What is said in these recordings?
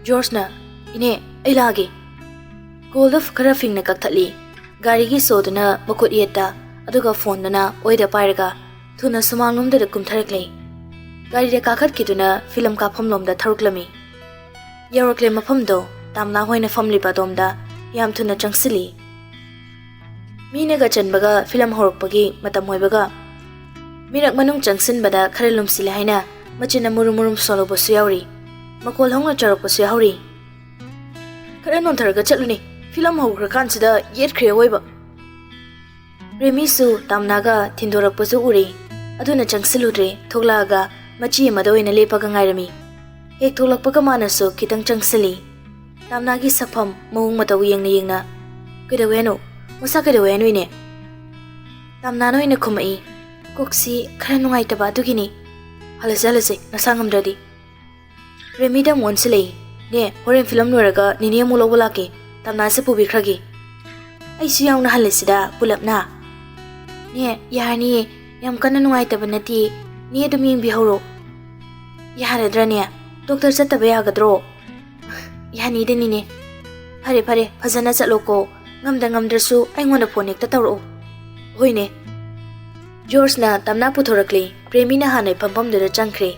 George ine ai lage call of khara fing na kakthali gari gi sodna makut yeta aduga phone na oida pairaga thuna sumanglom da kumtharakle gari de kakhat kiduna film ka phamlom da tharuklami yarakle mafam do tamna hoina family padom da yam thuna changsili mine ga chanbaga film horpagi matam hoibaga mirak manung changsin bada kharelum sile haina machina murum solo bosu yauri makol hongna charok bosu yauri khare non tharaga chaluni film hokra kansida yet khre oiba Remi su tamnaga tindorak bosu uri aduna changsiludre thoglaga machi madoina lepaga ngairami hek tholakpaga manasu kitang changsili tamnagi sapham mawung mataw yengna kedaweno musa kedaweno ine tamna noina khumai koksi khara nungai taba dugini halase nasangamdradi Remi da monsile ne horen film noraga nini amulo bulake tamna se pubi khragi ai si yauna halesida pulapna ne yani yam kana nungai taba nati ni adum yeng bihoro yaradra ne doctor sataba yagadro yani de nini phare phajana chaloko ngamdrasu aingonda phone ekta tawro hoine George na tamna puthorakli Premi na hanai pampam dura changkhre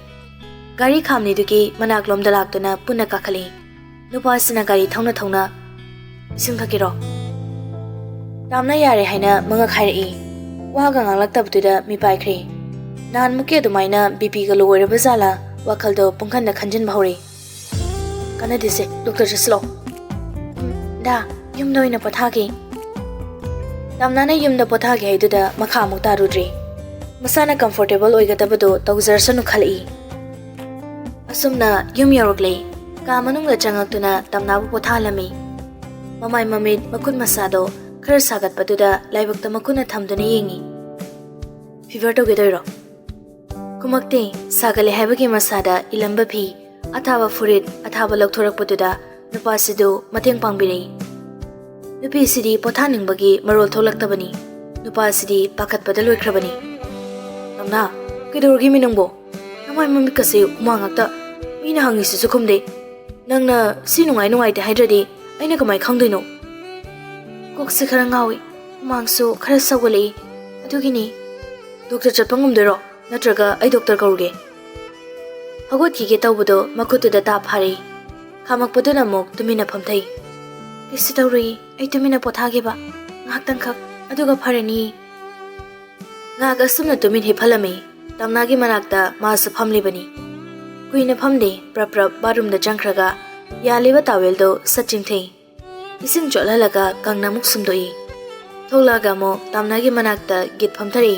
gari khamni duki manaklom dalaktuna punna kakhali nupa sina gari thongna ising thakiro tamna yare haina manga khairi waga nganglak tabduda mi paikhre nan muke dumaina BP ga lower bazala wakhaldo pungkhan na khanjin bahori kana dise doctor jaslo da yum noina pathagi tamna na yum da pathagi haiduda makha mukta rudri masana comfortable oigadabado tawzarsanu khali asumna yum yorokle ka manungla changaktuna tamnabu pothalami mamai mamit makun masado khar sagat paduda laibakta makuna thamduna yengi fever to gedoiro kumakte sagale habagi masada ilamba phi athaba furit athaba loktorak paduda nupasidu mateng pangbiri nupi sidi pothaningbagi marol tholaktabani nupasidi pakhat padal loikrabani tamna kedorgi minungbo namai mami kase umangakta mina hangi su khumde nangna si nungai te haidradi aina kamai khangdoino kokse khara ngawi mangsu khara sawali adugini doctor chatpangum dero natraga ai doctor kauge hagot ki tawbudo makutu da ta phari khamak paduna mok tumina phamthai kisi tawri ai tumina pothage ba ngaktang khak aduga pharani ngaga sumna tumin hiphalami tamnagi manakta masu phamli bani kuina phamde prap barum da changkhraga yaliba tawel do saching thei ising cholalaga kangna muk sumdoi tholaga mo tamnagi manakta git phamthari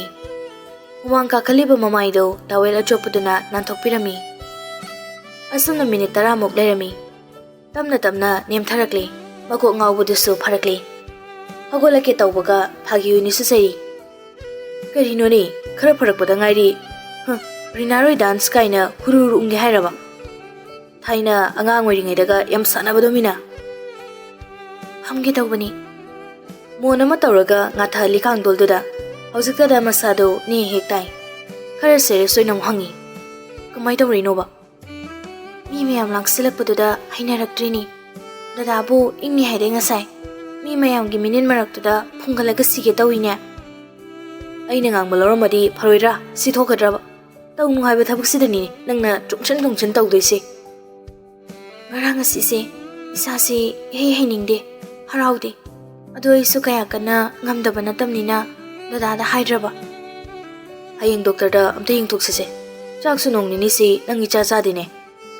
humang ka khaliba mamai do tawel achopuduna nanthokpirami asumna minute 10 muk lerami tamna nemtharakle mako ngawbudusu pharakle hagolake tawbaga phagi uni susai karino ni khara pharak pada ngairi rinaroi dance kaina hururu unge hairaba thaina angang oiringai daga yam sanaba domina hamge tawbani monama tawraga ngatha likang dolduda hojikta da masado ni hektai khara sere soinam hangi kamai tawrino ba mi mayam langsilak paduda hainaraktrini dadabu ingni haide ngasai mi mayam gi minin maraktuda phungalaga sige tawine aina ngang baloromadi pharoira si thokadraba tawnu haiba thabuk sidani nangna tungchen tawdoise ngarang asise isase hei ningde haraude adoi su kaya kana ngamdaba natamnina dada haidraba hayeng doctor da amte yingthoksese chak su nong ni si nangi cha dine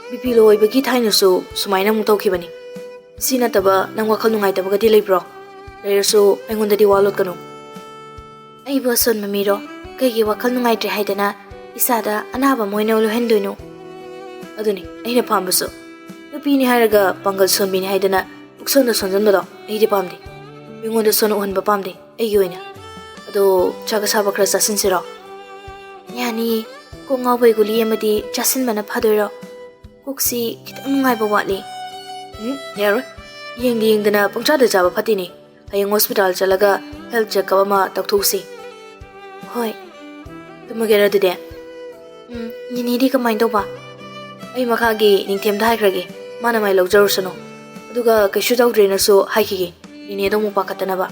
BP loi bagi thaina su sumaina mu tawkhibani sina taba nang wakhal nungai taba ga dilai bro leirsu aingonda di walot kanu ai bo son mamiro kaygi wakhal nungai tre haidana isada anaba moina lo hendoino aduni aina pambusu nupi ni haraga pangal sonbi ni haidana uksonda sonjanbado ai di pamdi bingonda son uhonba pamdi ai yoina ado chaga saba khra sasin siro yani ko ngawbai guli amadi chasin bana phadoiro koksi kitang nungai ba watli yaro yengdana pangchada jaba phatini hayeng hospital chalaga health check up ma takthusi hoi tumagera de Nini di kamay daw ba? Ay makagi ning tiyam dahay kragi. mana mai lojarusano aduga kaishu tawdrenasu haikige ine do mu pakatanaba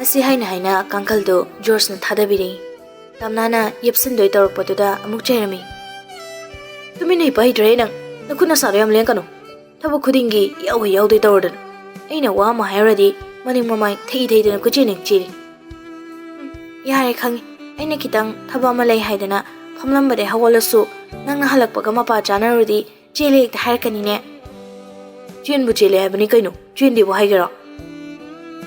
asi haina kankal do George na thadabiri tamnana yepsin doi tawrpaduda amuk chairami tumi nei pai dre nang nakuna saryam leng kanu thabu khudingi yaw doi tawrdan aina wa ma hairadi maning mamai thei dena kuchining chiri yare khangi aina kitang thaba ma lei haidana phamlambade hawalasu nangna halakpaga mapa chanarudi chele ekta hairkani ne chenbu chele habani kaino chendi bo haigara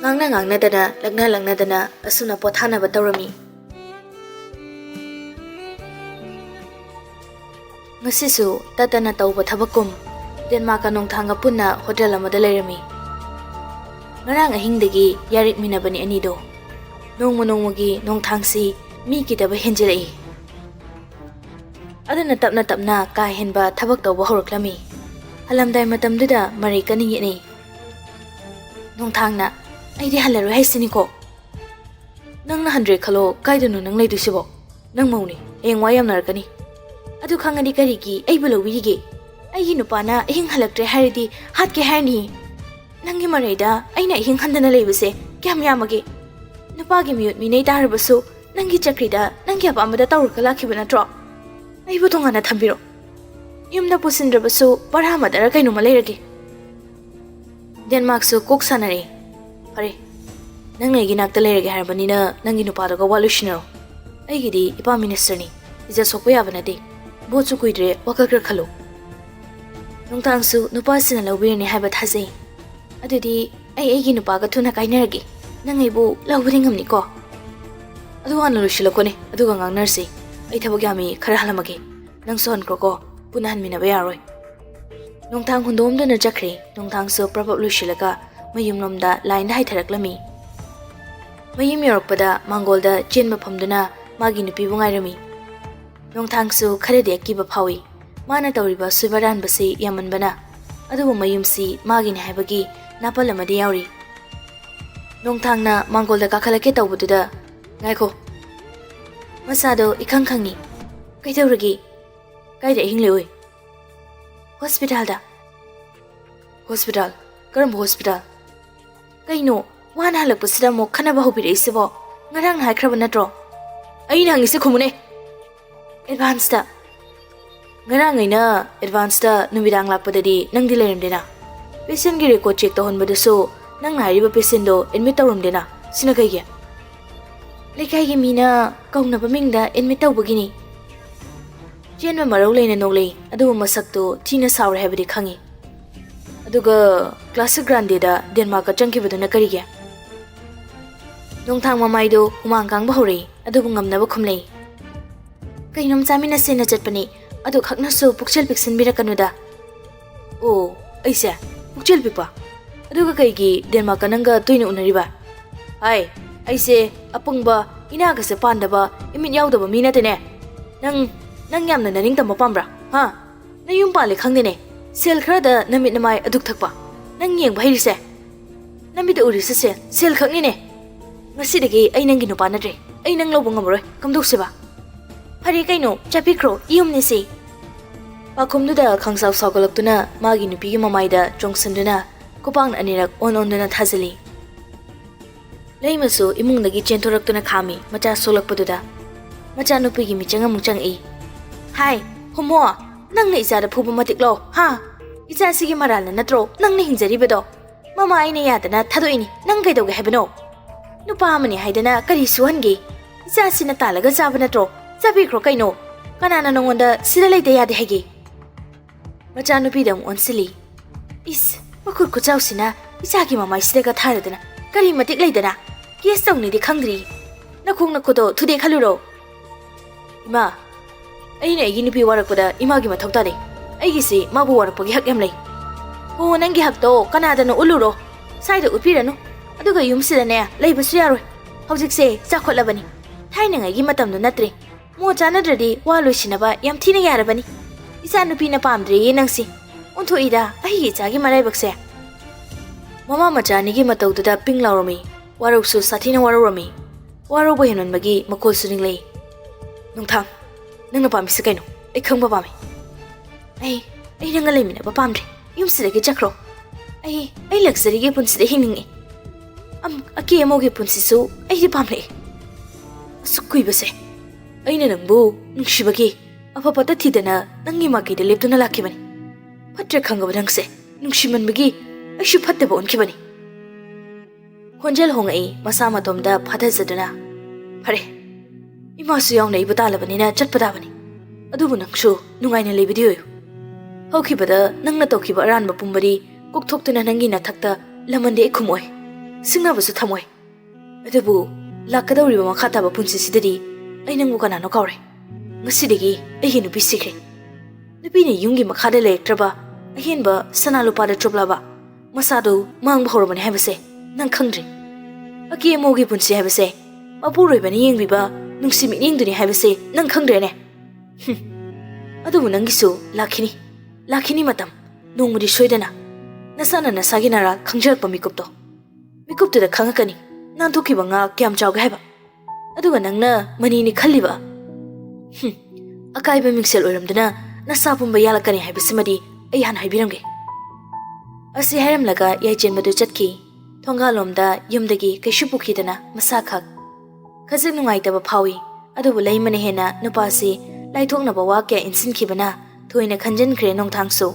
ngangna dana langna dana asuna pothana ba tawrami ngasisu tatana tawba thabakum Denmark nongthanga punna hotel amada leirami ngarang ahingdagi yarik minabani anido nongmagi nongthangsi mi kitaba henjelai adana tapna ka henba thabak tawba horoklami halamdai matamduda mari kani ni nongthangna aidi halaroi haisini ko nangna 100 khalo kaidunu nang leidusibo nang mauni engwa yam narakani adu khangani karigi aibu lowirige aigi nupana ehing halaktre haridi hatke harni nangi maraida aina ehing handana leibase kyam yamage nupagi miyut minei tarbasu nangi chakrida nangi apamada tawrkala khibana tro aibu tongana thambiro yumda pusindrabasu paramadara kainuma leirage Denmark su kok sanare pare nang ngai ginak talerege harbanina nangi nupada ga walushino aigidi ipa minister ni ija sokya banade bochu kuidre wakakra khalo nongtang su nupa sina lawbirni haiba thazei adudi aigi nupa ga thuna kainarage nangai bu lawbiri ngamni ko aduwan lushilakone aduga ngangnarsi ai thabogyami khara halamage nang son kroko punahan minaba yaroi nongtang hundom dona jakre nongtang su probab lushilaka mayumlomda line hai tharaklami mayum yorokpada mangolda chenba phamduna magi nupi bungairami nongthang su kharede kiba phawi mana tawriba subaran basi yamanbana adubu mayumsi magi ne haibagi napalamadi yauri nongthangna mangolda kakhalake tawbududa ngaiko masado ikhangkhangni kaitawragi kaida hinglewoi hospital karam hospital kaino wana halakpasida mo khanaba hobirisibo ngarang haikraba natro ai nang ise khumune advance ta ngarang aina advance ta numidang lakpadadi nangdi leremdena patient gi record check to honbada so nang nariba patient do admit tawramdena sina kaige lekai gi mina kauna bamingda admit tawbagini jenma marau leina noglei adu masakto thina sawre habidi khangi aduga classic grande da Denmark ka changkibaduna karige nongthang mamaido humang kangba hore adubu ngamnaba khumlei kainom chamina sena chatpani adu khakna su pukchel piksin birakanuda o aisa pukchel pipa aduga kaigi Denmark ka nanga tuina unariba ai aise apungba ina ka se pandaba imit yaudaba mina tene nang yamna naning tamba pambra ha nayum pale khangdene sel khrada namit namai aduk thakpa nang yeng bhairise namit urisa sel khakni ne ngasidagi ai nangi nupa nadre ai nang lobo ngamroi kamduk seba phari kaino chapikro iumni si pakhumduda khangsaw sawgalaktuna magi nupi gi mamaida jongsanduna kupang anirak on-onduna thazali leimasu imungdagi chenthораktuna khami macha solakpaduda macha nupi gi michanga mungchang ei hai homo nangna ijada phubu matiklo ha ija sigi maral na natro nangna hingjari bedo mama aina yadana thadoini nang kaidoge hebano nupa amani haidana kari suhange ija sina talaga jaba natro jabi kro kaino kanana nongonda sida leide yade hege macha nupi dam onsili is makur kuchau sina ija gi mama sida tharadana kari matik leidana yes tawni di khangri nakhung nakhodo thude khaluro ima aina igi nupi warakpada imagi mathau tare aigi si mabu warakpagi hak yam lei ho nangi hak to kanada no uluro saida upiranu aduga yumsida ne leibasu yaroi hojik se chakhotlabani thaina ngai matam no natre mo chanadradi walusinaba yam thina yarabani isa nupi na pamdre nangsi onthoida ahi chagi marai bakse mama machani gi matauda pinglawrami waruksu sathina warurami waro bohenon magi makol suning lei nongthang nangna pamisi kaino ai khangba pami ai ꯑꯩ ꯅꯪꯒ ꯂꯩꯃꯤꯟꯅꯕ ꯄꯥꯝꯗ꯭ꯔꯦ ꯌꯨꯝꯁꯤꯗꯒꯤ ꯆꯠꯈ꯭ꯔꯣ ꯑꯩ ꯂꯛꯖꯔꯤꯒꯤ ꯄꯨꯟꯁꯤꯗ ꯍꯤꯡꯅꯤꯡꯉꯤ ꯑꯀꯤ ꯑꯃꯧꯒꯤ ꯄꯨꯟꯁꯤꯁꯨ ꯑꯩꯗꯤ ꯄꯥꯝꯂꯛꯏ ꯑꯁꯨꯛ ꯀꯨꯏꯕꯁꯦ ꯑꯩꯅ ꯅꯪꯕꯨ ꯅꯨꯡꯁꯤꯕꯒꯤ ꯑꯐꯕꯇ ꯊꯤꯗꯅ ꯅꯪꯒꯤ ꯃꯥꯏꯀꯩꯗ ꯂꯦꯞꯇꯨꯅ ꯂꯥꯛꯈꯤꯕꯅꯤ ꯐꯠꯇ꯭ꯔꯦ ꯈꯪꯉꯕ ꯅꯪꯁꯦ ꯅꯨꯡꯁꯤꯃꯟꯕꯒꯤ ꯑꯩꯁꯨ ꯐꯠꯇꯕ ꯑꯣꯟꯈꯤꯕꯅꯤ ꯈꯣꯟꯖꯦꯜ ꯍꯣꯡꯉꯛꯏ ꯃꯁꯥ ꯃꯇꯣꯝꯗ ꯐꯥꯊꯖꯗꯨꯅ ꯐꯔꯦ ꯏꯃꯥꯁꯨ ꯌꯥꯎꯅ ꯑꯩꯕꯨ ꯇꯥꯜꯂꯕꯅꯤꯅ ꯆꯠꯄ ꯇꯥꯕꯅꯤ ꯑꯗꯨꯕꯨ ꯅꯪꯁꯨ ꯅꯨꯡꯉꯥꯏꯅ ꯂꯩꯕꯗꯤ ꯑꯣꯏꯌꯨ ꯍꯧꯈꯤꯕꯗ ꯅꯪꯅ ꯇꯧꯈꯤꯕ ꯑꯔꯥꯟꯕ ꯄꯨꯝꯕꯗꯤ ꯀꯣꯛꯊꯣꯛꯇꯨꯅ ꯅꯪꯒꯤ ꯅꯊꯛꯇ ꯂꯃꯟꯗꯤ ꯑꯩ ꯈꯨꯝꯃꯣꯏ ꯁꯤꯡꯅꯕꯁꯨ ꯊꯝꯃꯣꯏ ꯑꯗꯨꯕꯨ ꯂꯥꯛꯀꯗꯧꯔꯤꯕ ꯃꯈꯥ ꯇꯥꯕ ꯄꯨꯟꯁꯤꯁꯤꯗꯗꯤ ꯑꯩ ꯅꯪꯕꯨ ꯀꯅꯥꯅꯣ ꯀꯥꯎꯔꯦ ꯉꯁꯤꯗꯒꯤ ꯑꯩꯒꯤ ꯅꯨꯄꯤ ꯁꯤꯈ꯭ꯔꯦ ꯅꯨꯄꯤꯅ ꯌꯨꯝꯒꯤ ꯃꯈꯥꯗ ꯂꯩꯔꯛꯇ꯭ꯔꯕ ꯑꯍꯦꯟꯕ ꯁꯅꯥ ꯂꯨꯄꯥꯗ ꯆꯣꯞꯂꯕ ꯃꯁꯥꯗꯨ ꯃꯥꯡꯕ ꯍꯧꯔꯕꯅꯤ ꯍꯥꯏꯕꯁꯦ ꯅꯪ ꯈꯪꯗ꯭ꯔꯤ ꯑꯀꯤ ꯑꯃꯧꯒꯤ ꯄꯨꯟꯁꯤ ꯍꯥꯏꯕꯁꯦ ꯃꯄꯨꯔꯣꯏꯕꯅ ꯌꯦꯡꯕꯤꯕ ꯅꯨꯡꯁꯤ ꯃꯤꯠꯌꯦꯡꯗꯨꯅꯤ ꯍꯥꯏꯕꯁꯦ ꯅꯪ ꯈꯪꯗ꯭ꯔꯦꯅꯦ ꯑꯗꯨꯕꯨ ꯅꯪꯒꯤꯁꯨ ꯂꯥꯛꯈꯤꯅꯤ ꯃꯇꯝ ꯅꯣꯡꯃꯗꯤ ꯁꯣꯏꯗꯅ ꯅꯁꯥꯅ ꯅꯁꯥꯒꯤ ꯅꯔꯥ ꯈꯪꯖꯔꯛꯄ ꯃꯤꯀꯨꯞꯇꯨꯗ ꯈꯪꯉꯛꯀꯅꯤ ꯅꯥꯟꯊꯣꯛꯈꯤꯕ ꯉꯥ ꯀꯌꯥꯝ ꯆꯥꯎꯒꯦ ꯍꯥꯏꯕ ꯑꯗꯨꯒ ꯅꯪꯅ ꯃꯅꯤꯅꯤ ꯈꯜꯂꯤꯕ ꯑꯀꯥꯏꯕ ꯃꯤꯡꯁꯦꯜ ꯑꯣꯏꯔꯝꯗꯨꯅ ꯅꯁꯥ ꯄꯨꯝꯕ ꯌꯥꯜꯂꯛꯀꯅꯤ ꯍꯥꯏꯕꯁꯤꯃꯗꯤ ꯑꯩ ꯍꯥꯟꯅ ꯍꯥꯏꯕꯤꯔꯝꯒꯦ ꯑꯁꯤ ꯍꯥꯏꯔꯝꯂꯒ ꯌꯥꯏꯆꯦꯟꯕꯗꯨ ꯆꯠꯈꯤ ꯊꯣꯡꯒꯥꯜꯂꯣꯝꯗ ꯌꯨꯝꯗꯒꯤ ꯀꯩꯁꯨ ꯄꯨꯈꯤꯗꯅ ꯃꯁꯥꯈꯛ ꯈꯖꯤꯛ ꯅꯨꯡꯉꯥꯏꯇꯕ ꯐꯥꯎꯏ ꯑꯗꯨꯕꯨ ꯂꯩꯃꯅ ꯍꯦꯟꯅ ꯅꯨꯄꯥꯁꯤ ꯂꯥꯏꯊꯣꯛꯅꯕ ꯋꯥ ꯀꯌꯥ ꯏꯟꯁꯤꯟꯈꯤꯕꯅ ꯊꯣꯏꯅ ꯈꯟꯖꯤꯟꯈ꯭ꯔꯦ ꯅꯣꯡꯊꯥꯡꯁꯨ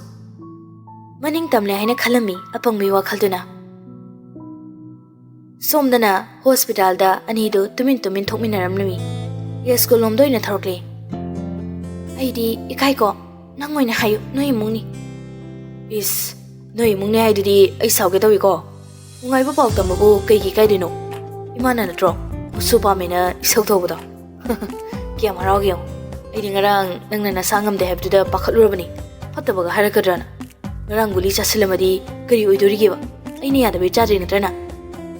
ꯃꯅꯤꯡ ꯇꯝꯂꯦ ꯍꯥꯏꯅ ꯈꯜꯂꯝꯃꯤ ꯑꯄꯪꯕꯤ ꯋꯥꯈꯜꯗꯨꯅ ꯁꯣꯝꯗꯅ ꯍꯣꯁꯄꯤꯇꯥꯜꯗ ꯑꯅꯤꯗꯨ ꯇꯨꯃꯤꯟ ꯊꯣꯛꯃꯤꯟꯅꯔꯝꯂꯝꯃꯤ ꯌꯥꯏꯁ꯭ꯀꯨꯜ ꯂꯣꯝꯗ ꯑꯣꯏꯅ ꯊꯧꯔꯛꯂꯦ ꯑꯩꯗꯤ ꯏꯀꯥꯏꯀꯣ ꯅꯪ ꯑꯣꯏꯅ ꯍꯥꯏꯌꯨ ꯅꯣꯏ ꯏꯃꯨꯡꯅꯤ ꯏꯁ ꯅꯣꯏ ꯏꯃꯨꯡꯅꯤ ꯍꯥꯏꯗꯨꯗꯤ ꯑꯩ ꯁꯥꯎꯒꯦ ꯇꯧꯏꯀꯣ ꯅꯨꯡꯉꯥꯏꯕ ꯄꯥꯎ ꯇꯝꯕꯕꯨ ꯀꯩꯒꯤ ꯏꯀꯥꯏꯗꯣꯏꯅꯣ ꯏꯃꯥꯅ ꯅꯠꯇ꯭ꯔꯣ ꯃꯁꯨ ꯄꯥꯝꯃꯦꯅ ꯏꯁꯧ ꯇꯧꯕꯗꯣ ꯀꯌꯥꯝ ꯍꯔꯥꯎꯒꯦ ꯌꯦꯡꯉꯣ ꯑꯩꯗꯤ ꯉꯔꯥꯡ ꯅꯪꯅ ꯅꯁꯥ ꯉꯝꯗꯦ ꯍꯥꯏꯕꯗꯨꯗ ꯄꯥꯈꯠꯂꯨꯔꯕꯅꯤ ꯐꯠꯇꯕꯒ ꯍꯥꯏꯔꯛꯀꯗ꯭ꯔꯅ ꯉꯔꯥꯡ ꯒꯨꯂꯤ ꯆꯥꯁꯤꯜꯂꯝꯃꯗꯤ ꯀꯔꯤ ꯑꯣꯏꯗꯣꯔꯤꯒꯦꯕ ꯑꯩꯅ ꯌꯥꯗꯕꯩ ꯆꯥꯗ꯭ꯔꯤ ꯅꯠꯇ꯭ꯔꯅ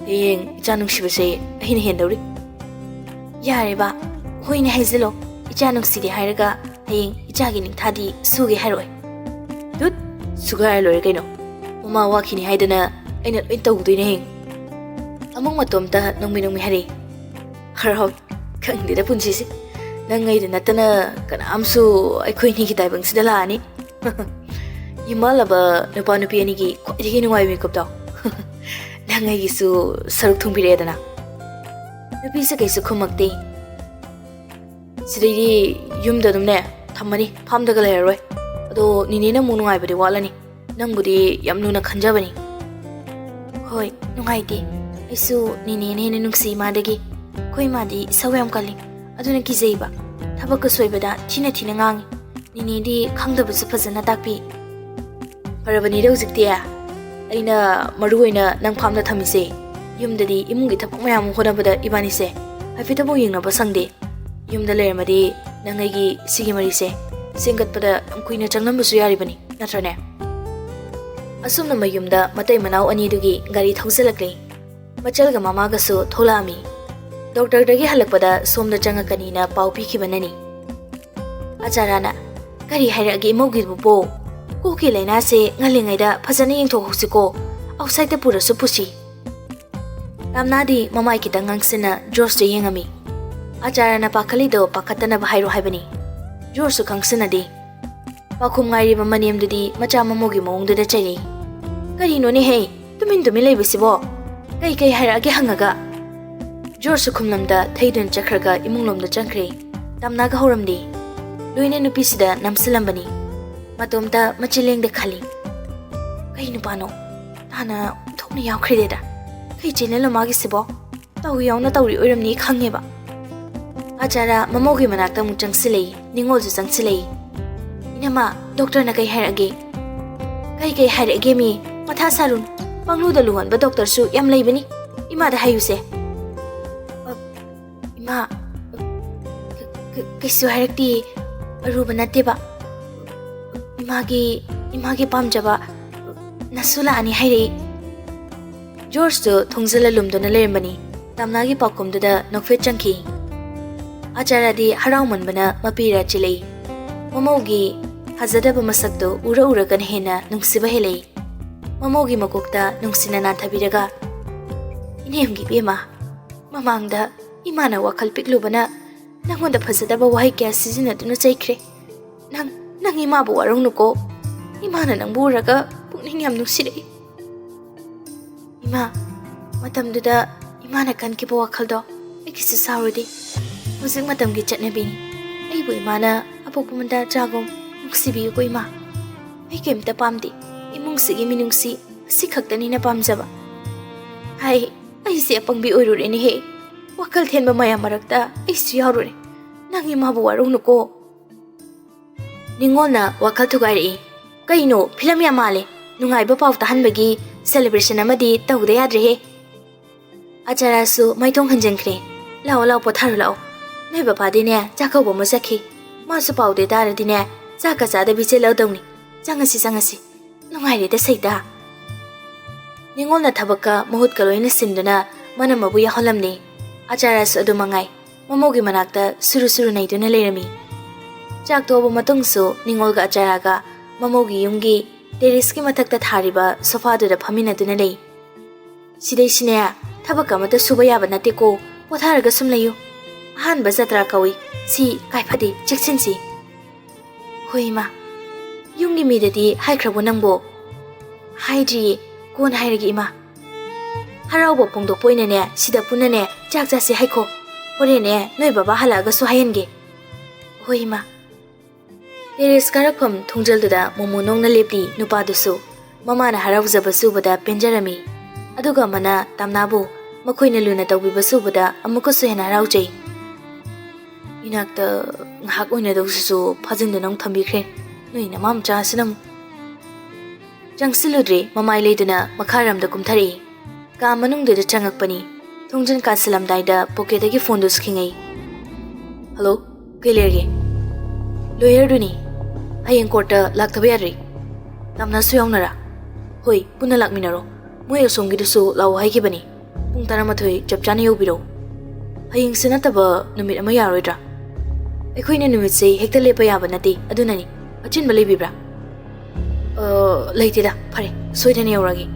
ꯍꯌꯦꯡ ꯏꯆꯥ ꯅꯨꯡꯁꯤꯕꯁꯦ ꯑꯩꯅ ꯍꯦꯟꯗꯧꯔꯤ ꯌꯥꯔꯦꯕ ꯍꯣꯏꯅꯦ ꯍꯥꯏꯖꯤꯜꯂꯣ ꯏꯆꯥ ꯅꯨꯡꯁꯤꯗꯦ ꯍꯥꯏꯔꯒ ꯍꯌꯦꯡ ꯏꯆꯥꯒꯤ ꯅꯤꯡꯊꯥꯗꯤ ꯁꯨꯒꯦ ꯍꯥꯏꯔꯣꯏ ꯗꯨꯠ ꯁꯨꯒꯥꯏꯔ ꯂꯣꯏꯔꯦ ꯀꯩꯅꯣ ꯃꯃꯥ ꯋꯥꯈꯤꯅꯤ ꯍꯥꯏꯗꯅ ꯑꯩꯅ ꯂꯣꯏ ꯇꯧꯗꯣꯏꯅꯦ ꯍꯌꯦꯡ ꯑꯃꯨꯛ ꯃꯇꯣꯝꯇ ꯅꯣꯡꯃꯤ ꯍꯥꯏꯔꯛꯏ ꯍꯔꯥꯎ ꯈꯪꯗꯦꯗ ꯄꯨꯟꯁꯤꯁꯦ ꯅꯪ ꯑꯩꯗ ꯅꯠꯇꯅ ꯀꯅꯥꯝꯁꯨ ꯑꯩꯈꯣꯏꯅꯤꯒꯤ ꯇꯥꯏꯕꯪꯁꯤꯗ ꯂꯥꯛꯑꯅꯤ ꯌꯨꯝꯕꯥꯜꯂꯕ ꯅꯨꯄꯥ ꯅꯨꯄꯤ ꯑꯅꯤꯒꯤ ꯈ꯭ꯋꯥꯏꯗꯒꯤ ꯅꯨꯡꯉꯥꯏꯕ ꯃꯤꯀꯨꯞꯇꯣ ꯅꯪ ꯑꯩꯒꯤꯁꯨ ꯁꯔꯨꯛ ꯊꯨꯡꯕꯤꯔꯛꯑꯦꯗꯅ ꯅꯨꯄꯤꯁꯦ ꯀꯩꯁꯨ ꯈꯨꯝꯃꯛꯇꯦ ꯁꯤꯗꯩꯗꯤ ꯌꯨꯝꯗ ꯑꯗꯨꯝꯅꯦ ꯊꯝꯃꯅꯤ ꯐꯥꯝꯗꯒ ꯂꯩꯔꯔꯣꯏ ꯑꯗꯣ ꯅꯤꯅꯦꯅ ꯑꯃꯨꯛ ꯅꯨꯡꯉꯥꯏꯕꯗꯤ ꯋꯥꯠꯂꯅꯤ ꯅꯪꯕꯨꯗꯤ ꯌꯥꯝ ꯂꯨꯅ ꯈꯟꯖꯕꯅꯤ ꯍꯣꯏ ꯅꯨꯡꯉꯥꯏꯇꯦ ꯑꯩꯁꯨ ꯅꯤꯅꯦꯅ ꯍꯦꯟꯅ ꯅꯨꯡꯁꯤ ꯏꯃꯥꯗꯒꯤ ꯑꯩꯈꯣꯏ ꯏꯃꯥꯗꯤ ꯏꯁꯧ ꯌꯥꯝ ꯀꯜꯂꯤ ꯑꯗꯨꯅ ꯀꯤꯖꯩꯕ ꯊꯕꯛꯀ ꯁꯣꯏꯕꯗ ꯊꯤꯅ ꯉꯥꯡꯉꯤ ꯅꯤꯅꯦꯗꯤ ꯈꯪꯗꯕꯁꯨ ꯐꯖꯅ ꯇꯥꯛꯄꯤ ꯐꯔꯕꯅꯤꯗ ꯍꯧꯖꯤꯛꯇꯤ ꯑꯩꯅ ꯃꯔꯨ ꯑꯣꯏꯅ ꯅꯪ ꯐꯥꯝꯗ ꯊꯝꯃꯤꯁꯦ ꯌꯨꯝꯗꯗꯤ ꯏꯃꯨꯡꯒꯤ ꯊꯕꯛ ꯃꯌꯥꯝ ꯍꯣꯠꯅꯕꯗ ꯏꯕꯥꯅꯤꯁꯦ ꯍꯥꯏꯐꯦꯠꯇꯕꯨ ꯌꯦꯡꯅꯕ ꯁꯪꯗꯦ ꯌꯨꯝꯗ ꯂꯩꯔꯝꯃꯗꯤ ꯅꯪ ꯑꯩꯒꯤ ꯁꯤꯒꯤ ꯃꯔꯤꯁꯦ ꯁꯦꯝꯒꯠꯄꯗ ꯌꯥꯝ ꯀꯨꯏꯅ ꯆꯪꯂꯝꯕꯁꯨ ꯌꯥꯔꯤꯕꯅꯤ ꯅꯠꯇ꯭ꯔꯅꯦ ꯑꯁꯨꯝꯅ ꯃꯌꯨꯝꯗ ꯃꯇꯩ ꯃꯅꯥꯎ ꯑꯅꯤꯗꯨꯒꯤ ꯒꯥꯔꯤ ꯊꯧꯖꯤꯜꯂꯛꯂꯦ ꯃꯆꯜꯒ ꯃꯃꯥꯒꯁꯨ ꯊꯣꯛꯂꯛꯑꯝꯃꯤ ꯗꯣꯛꯇꯔꯗꯒꯤ ꯍꯜꯂꯛꯄꯗ ꯁꯣꯝꯗ ꯆꯪꯉꯛꯀꯅꯤꯅ ꯄꯥꯎ ꯄꯤꯈꯤꯕꯅꯅꯤ ꯑꯆꯥꯔꯥꯅ ꯀꯔꯤ ꯍꯥꯏꯔꯛꯑꯒꯦ ꯏꯃꯧꯒꯤꯕꯨ ꯀꯣꯛꯀꯤ ꯂꯥꯏꯅꯥꯁꯦ ꯉꯜꯂꯤꯉꯩꯗ ꯐꯖꯅ ꯌꯦꯡꯊꯣꯛꯍꯧꯁꯤꯀꯣ ꯑꯥꯎꯠꯁꯥꯏꯗꯇ ꯄꯨꯔꯁꯨ ꯄꯨꯁꯤ ꯇꯝꯅꯥꯗꯤ ꯃꯃꯥꯏ ꯈꯤꯇꯪ ꯉꯥꯡꯁꯤꯟꯅ ꯖꯣꯔꯖꯇ ꯌꯦꯡꯉꯝꯃꯤ ꯑꯆꯥꯔꯥꯅ ꯄꯥꯈꯠꯂꯤꯗꯣ ꯄꯥꯈꯠꯇꯅꯕ ꯍꯥꯏꯔꯣ ꯍꯥꯏꯕꯅꯤ ꯖꯣꯔꯖꯁꯨ ꯈꯪꯁꯤꯟꯅꯗꯦ ꯄꯥꯎꯈꯨꯝ ꯉꯥꯏꯔꯤꯕ ꯃꯅꯦꯝꯗꯨꯗꯤ ꯃꯆꯥ ꯃꯃꯧꯒꯤ ꯃꯑꯣꯡꯗꯨꯗ ꯆꯩꯔꯛꯏ ꯀꯔꯤꯅꯣꯅꯦꯍꯦ ꯇꯨꯃꯤꯟ ꯂꯩꯕꯁꯤꯕꯣ ꯀꯩ ꯍꯥꯏꯔꯛꯑꯒꯦ ꯍꯪꯉꯒ ꯖꯣꯔꯖꯁꯨ ꯈꯨꯝꯂꯝꯗ ꯊꯩꯗꯨꯅ ꯆꯠꯈ꯭ꯔꯒ ꯏꯃꯨꯡꯂꯣꯝꯗ ꯆꯪꯈ꯭ꯔꯦ ꯇꯝꯅꯥꯒ ꯍꯧꯔꯝꯗꯦ ꯂꯣꯏꯅ ꯅꯨꯄꯤꯁꯤꯗ ꯅꯝꯁꯤꯜꯂꯝꯕꯅꯤ ꯃꯇꯣꯝꯇ ꯃꯆꯤꯂꯦꯡꯗ ꯈꯜꯂꯤ ꯀꯩ ꯅꯨꯄꯥꯅꯣ ꯍꯥꯟꯅ ꯊꯣꯛꯅ ꯌꯥꯎꯈ꯭ꯔꯦꯗ ꯀꯩ ꯆꯦꯅꯦꯜꯅꯣ ꯃꯥꯒꯤꯁꯤꯕꯣ ꯇꯧ ꯌꯥꯎꯅ ꯇꯧꯔꯤ ꯑꯣꯏꯔꯝꯅꯤ ꯈꯪꯉꯦꯕ ꯑꯆꯥꯔꯥ ꯃꯃꯧꯒꯤ ꯃꯅꯥꯛꯇ ꯑꯃꯨꯛ ꯆꯪꯁꯤꯜꯂꯛꯏ ꯅꯤꯡꯉꯣꯜꯁꯨ ꯆꯪꯁꯤꯜꯂꯛꯏ ꯏꯅꯝꯃ ꯗꯣꯛꯇꯔꯅ ꯀꯩ ꯍꯥꯏꯔꯛꯑꯒꯦ ꯀꯩ ꯍꯥꯏꯔꯛꯑꯒꯦ ꯃꯤ ꯃꯊꯥ ꯁꯥꯔꯨꯟ ꯄꯪꯂꯨꯗ ꯂꯨꯍꯟꯕ ꯗꯣꯛꯇꯔꯁꯨ ꯌꯥꯝ ꯂꯩꯕꯅꯤ ꯏꯃꯥꯗ ꯍꯥꯏꯌꯨꯁꯦ ꯏꯃꯥ ꯀꯩꯁꯨ ꯍꯥꯏꯔꯛꯇꯦ ꯑꯔꯨꯕ ꯅꯠꯇꯦꯕ ꯏꯃꯥꯒꯤ ꯄꯥꯝꯖꯕ ꯅꯁꯨ ꯂꯥꯛꯑꯅꯤ ꯍꯥꯏꯔꯛꯏ ꯖꯣꯔꯖꯇꯨ ꯊꯣꯡꯖꯤꯜꯂ ꯂꯨꯝꯗꯨꯅ ꯂꯩꯔꯝꯕꯅꯤ ꯇꯝꯅꯥꯒꯤ ꯄꯥꯎꯈꯨꯝꯗꯨꯗ ꯅꯣꯛꯐꯦꯠ ꯆꯪꯈꯤ ꯑꯆꯥꯔꯥꯗꯤ ꯍꯔꯥꯎꯃꯟꯕꯅ ꯃꯄꯤꯔ ꯆꯤꯜꯂꯛꯏ ꯃꯃꯧꯒꯤ ꯐꯖꯗꯕ ꯃꯁꯛꯇꯨ ꯎꯔꯒꯅ ꯍꯦꯟꯅ ꯅꯨꯡꯁꯤꯕ ꯍꯦꯜꯂꯛꯏ ꯃꯃꯧꯒꯤ ꯃꯀꯣꯛꯇ ꯅꯨꯡꯁꯤꯅ ꯅꯥꯟꯊꯕꯤꯔꯒ ꯏꯅꯦꯝꯒꯤ ꯏꯕꯦꯝꯃ ꯃꯃꯥꯡꯗ ꯏꯃꯥꯅ ꯋꯥꯈꯜ ꯄꯤꯛꯂꯨꯕꯅ ꯅꯪꯉꯣꯟꯗ ꯐꯖꯗꯕ ꯋꯥꯍꯩ ꯀꯌꯥ ꯁꯤꯖꯤꯟꯅꯗꯨꯅ ꯆꯩꯈ꯭ꯔꯦ ꯅꯪ ꯏꯃꯥꯕꯨ ꯋꯥꯔꯧꯅꯨꯀꯣ Imana nangbu uraga pukning yam nungsirei. Ima, matamduda imana kankiba wakhaldo aikisi saurudi. Hujik matamgi chatnabini. Aibu imana apokpamanda jagom nungsibiyu ko ima. Ai kemta pamdi. Imungsigi minungsi si khaktanina pamjaba. Hai, ai se apangbi oirureni he. Wakal thenba maya marakta aisu yaurure. Nang imabu warungnuko. Ningol na wakal thugairi. Kaino film ya male. Nungaiba pau tahanbagi celebration amadi tawde yadre he. Acharasu maitong hanjangkre. Lao lao potharu lao. Noi bapadi ne chakau bomo sakhi. Masu paude daradi ne chaka chada biche lao dawni. Changasi. Nungairi da saida. Ningol na thabaka mahut kaloina sinduna manamabu yaholamni. Acharasu adu mangai. Mamogi manakta suru naiduna leirami. Chak tobo matungsu Ningol ga acharaga mamogi yungi terrace mathakta thariba sofa duda phaminaduna lei. Sidai sineya thabaka mata suba yaba nate ko potharaga sum layu. Ahanba jatra kawi si kaiphadi cheksinsi. Hoi ma yungi midadi haikrabo nangbo. Haidri kon hairagi ima. Haraubo pongdok poina ne sida puna ne chak jasi haiko. Hore ne noi baba halaga su hayenge. Hoi ma terrace karakpham thungjalduda momo nongna lepli nupa dusu mama na haraujaba subada penjarami aduga mana tamnabu makhoina luna tawbiba subada amuka su hena haraujai inakta ngahak oina dawsu phajinda nong thambikre noina mam cha sinam jangsiludre mamai leiduna makharam da kumthari ka manungda changakpani thungjan ka salamdaida pocket agi phone dus khingai hello kelerge lawyer duni hayeng court lakthabe yari tamna su yawnara hoi puna lakminaro moi asomgi dusu law haigi bani pung taramathoi chapchani yobiro hayeng sinataba numit ama yaroidra ekhoina numit se hekta lepa yaba nati adunani achin balai bibra leitida phare soidani yauragi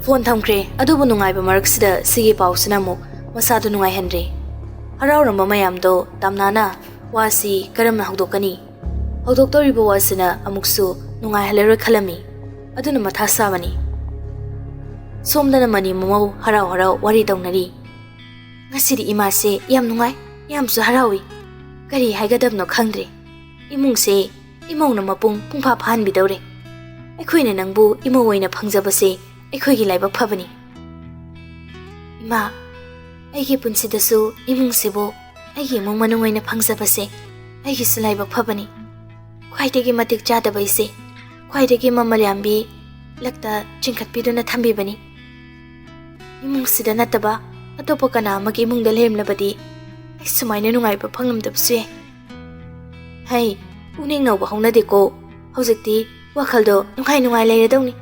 phone thamkre adubu nungai ba maraksida sigi pausina mu masadu nungai henre harauramba mayamdo tamnana wasi karamna hawdokani hawdoktoriba wasina amuksu nungai haleroi khalami aduna matha sabani somdana mani momau harau wari taunari ngasiri imase yam nungai yamsu harawi kari haigadabno khangdre imungse imongna mapung pungpha phan bidawre ekhoina nangbu imowoina phangjabase ekhoigi laiba phabani ima aigi punsidasu imungsibo aigi mong manungoina phangjabase aigi sulaiba phabani khwaidagi matik chadabaise khwaidagi mamalyambi lakta chingkhatpiduna thambibani imungsida nataba atopa kana magi imungda lemlabadi ai sumaina nungaiba phanglamdabse hai uning nawba haunadeko hojikti wakhaldo nungai leiradawni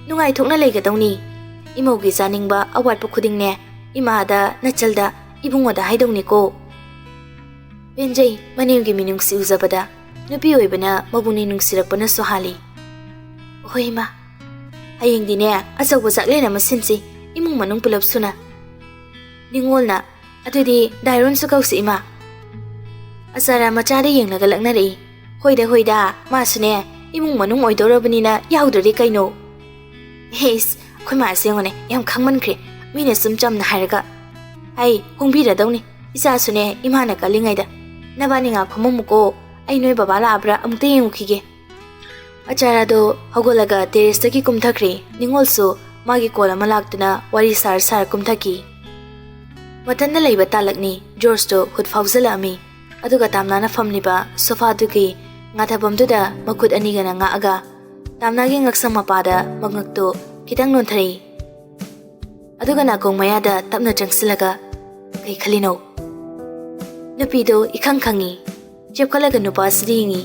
nungai thokna leigadawni imogi janingba awatpa khudingne imada nachalda ibungoda haidawni ko benjai manimgi minungsi uzabada nupi oibana mabuni nungsirakpana sohali hoima hayeng dine achawa jaklena masinsi imung manung pulap suna ningolna adudi dairon su kausi ima asara machade yengnaga laknari hoida masune imung manung oidorabani na yaudari kaino hes khoi sengone yam khangmankhre mina sum chamna haraga ai hongbira dawni isa sune imana kalingaida nabani nga phamuko ai noi baba la abra amte yengukige achara do hogolaga terrace taki kumthakre ningol so magi kola malaktuna wari sar kumthaki matanna leiba talakni George to hut fauzala ami aduga tamnana famniba sofa duki ngathabamduda makut anigana nga aga tamnagi ngaksam mapada magngakto kitang nonthari aduga na kong mayada tapna changsilaga kai khalino nupido ikhang khangi chepkalaga nupa siringi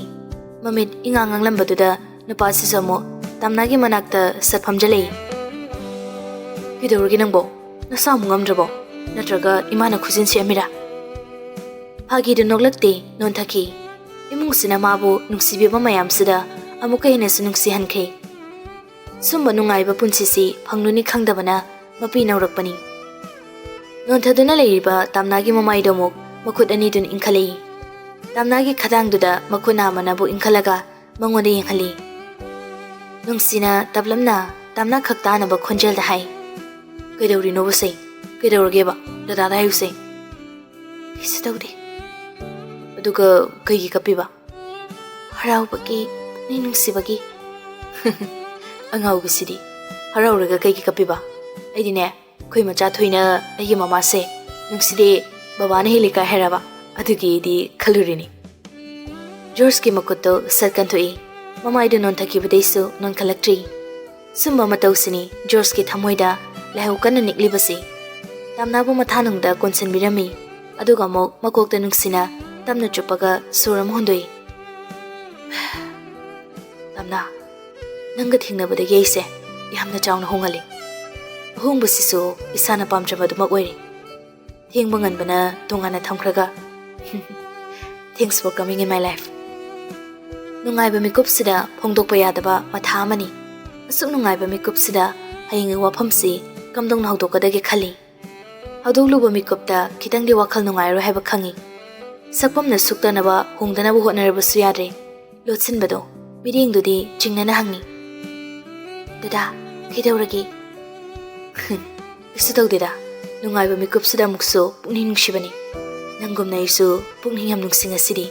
mamit ingangang lambaduda nupa sisamo tamnagi manakta satphamjalei kidorgi nangbo nasamu ngamdrabo natraga imana khujin siamira phagi du noklakte nonthaki imung sina mabu nungsibiba mayamsida amuka hina sunungsi hankhe sumba nungaiba punsisi phangnuni khangdabana mapi naurakpani nonthaduna leiriba tamnagi mamaidomuk makut ani dun inkhali tamnagi khadangduda makuna manabu inkhalaga mangonde yengkhali Nungsina tablamna tamna khakta na ba khonjel da hai. Kaidauri no base. Kaidaurage ba dada da hayuse. Kisa tawde. Aduga kaigi kapi ba. Harau bagi ni nungsi bagi. Angau bisidi. Harau raga kaigi kapi ba. Aidine koi macha thoina ayi mama se nungside baba ne hilika heraba. Adugi di khalurini. George ki makuto sarkan thoi. Mama idu non thaki badaisu non khalaktri. Sumba matawsini George ki thamoida lahau kana nikli basi. Tamna bu mathanung da konsen birami. Aduga mok makokta nungsina tamna chupaga suram hondoi. Tamna nanga thingna bada geise yamna chawna hongali. Hongbu sisu isana pamjaba dumak oiri. Thingba nganbana tongana thamkraga. Thanks for coming in my life. Nungaiba mikupsida phongdokpa yadaba matha amani. Asuk nungaiba mikupsida hayingi wafamsi kamdong naudokadage khali. Haudokluba mikupta khitangdi wakhal nungairo haiba khangi. Sakpamna suktanaba hongdanaba hotnarabasu yadre. Lotsinbado mirengdudi jingnana hangi. Dada kaidauragi. Isu tawdeda nungaiba mikupsida mukso pungni nungshibani. Nangumna isu pungni yam nungsing asidi.